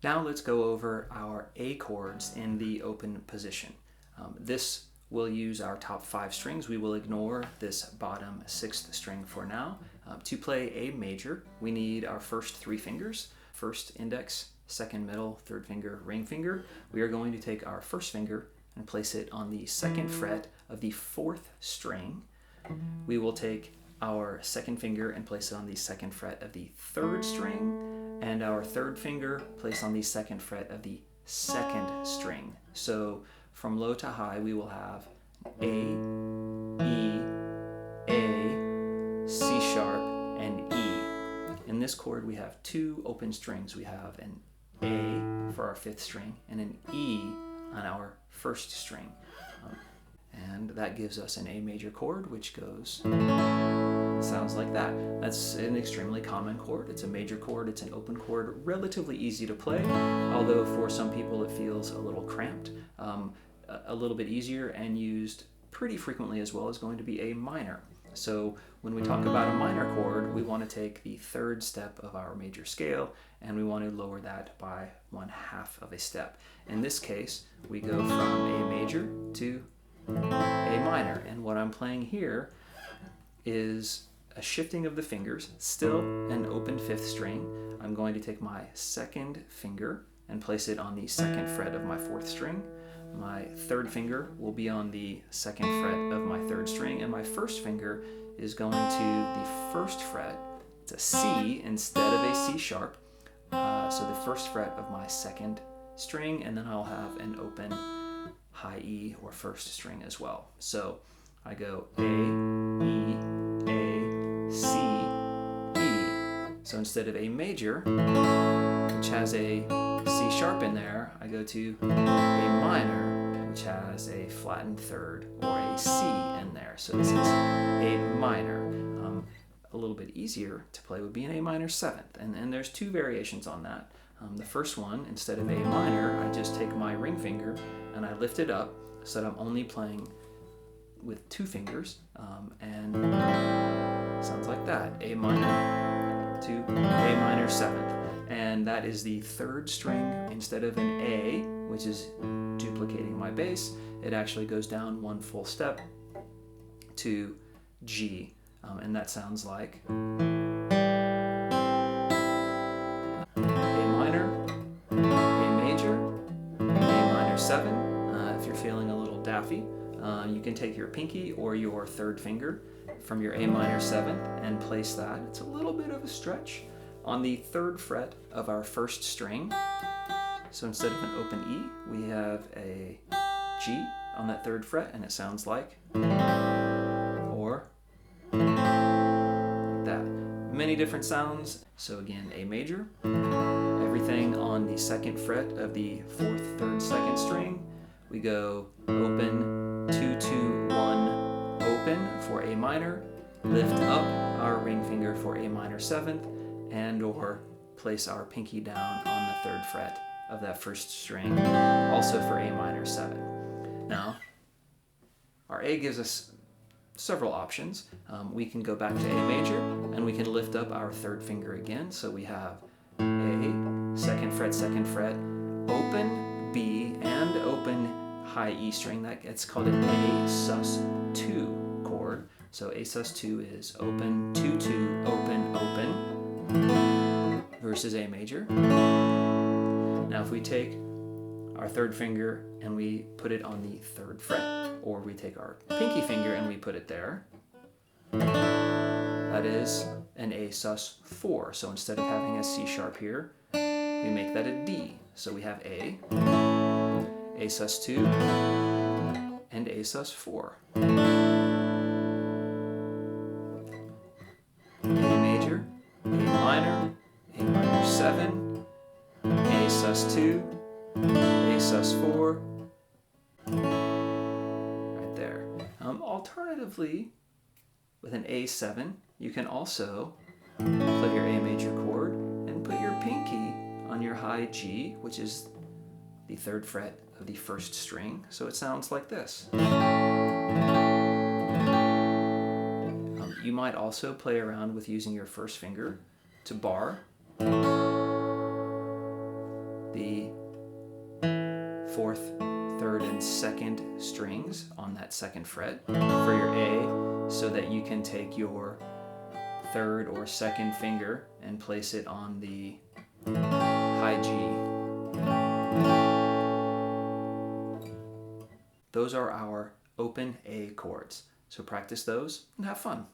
Now let's go over our A chords in the open position. This will use our top 5 strings. We will ignore this bottom 6th string for now. To play A major, we need our first 3 fingers, first index, second middle, third finger, ring finger. We are going to take our first finger and place it on the 2nd fret of the 4th string. We will take our second finger and place it on the 2nd fret of the 3rd string, and our third finger place on the 2nd fret of the 2nd string. So from low to high we will have A, E, A, C sharp, and E. In this chord we have 2 open strings. We have an A for our 5th string and an E on our 1st string. And that gives us an A major chord, which sounds like that. That's an extremely common chord. It's a major chord, it's an open chord, relatively easy to play, although for some people it feels a little cramped. A little bit easier and used pretty frequently as well is going to be A minor. So when we talk about a minor chord, we want to take the 3rd step of our major scale and we want to lower that by 1/2 of a step. In this case, we go from A major to A minor, and what I'm playing here is a shifting of the fingers, still an open 5th string. I'm going to take my 2nd finger and place it on the 2nd fret of my 4th string. My 3rd finger will be on the 2nd fret of my 3rd string, and my 1st finger is going to the 1st fret. It's a C instead of a C sharp, so the 1st fret of my 2nd string, and then I'll have an open high E or 1st string as well. So I go A, E, A, C, E. So instead of A major, which has a C sharp in there, I go to A minor, which has a flattened 3rd or a C in there. So this is A minor. A little bit easier to play would be an A minor 7th, and there's 2 variations on that. The first one, instead of A minor, I just take my ring finger and I lift it up so that I'm only playing with 2 fingers, and sounds like that, A minor to A minor 7th. And that is the 3rd string. Instead of an A, which is duplicating my bass, it actually goes down 1 full step to G, and that sounds like A minor, A major, A minor 7. If you're feeling a little daffy, you can take your pinky or your 3rd finger from your A minor 7th and place that. It's a little bit of a stretch on the 3rd fret of our 1st string. So instead of an open E, we have a G on that 3rd fret, and it sounds like, or like that. Many different sounds. So again, A major, everything on the 2nd fret of the 4th, 3rd, 2nd string. We go open, 2, 2, 1, open for A minor, lift up our ring finger for A minor 7th, and or place our pinky down on the 3rd fret of that 1st string, also for A minor 7. Now, our A gives us several options. We can go back to A major, and we can lift up our 3rd finger again. So we have A, 2nd fret, open B, and open high E string. It's called an A sus2 chord. So A sus2 is open, 2, 2, open, open, versus A major. Now if we take our 3rd finger and we put it on the 3rd fret, or we take our pinky finger and we put it there, that is an A sus4. So instead of having a C sharp here, we make that a D. So we have A sus2, and A sus4. A major, A minor, A minor 7, A sus2, A sus4, right there. Alternatively, with an A7, you can also play your A major chord and put your pinky on your high G, which is the 3rd fret of the 1st string. So it sounds like this. You might also play around with using your 1st finger to bar the fourth, third, and second strings on that second fret for your A, so that you can take your third or second finger and place it on the high G. Those are our open A chords. So practice those and have fun.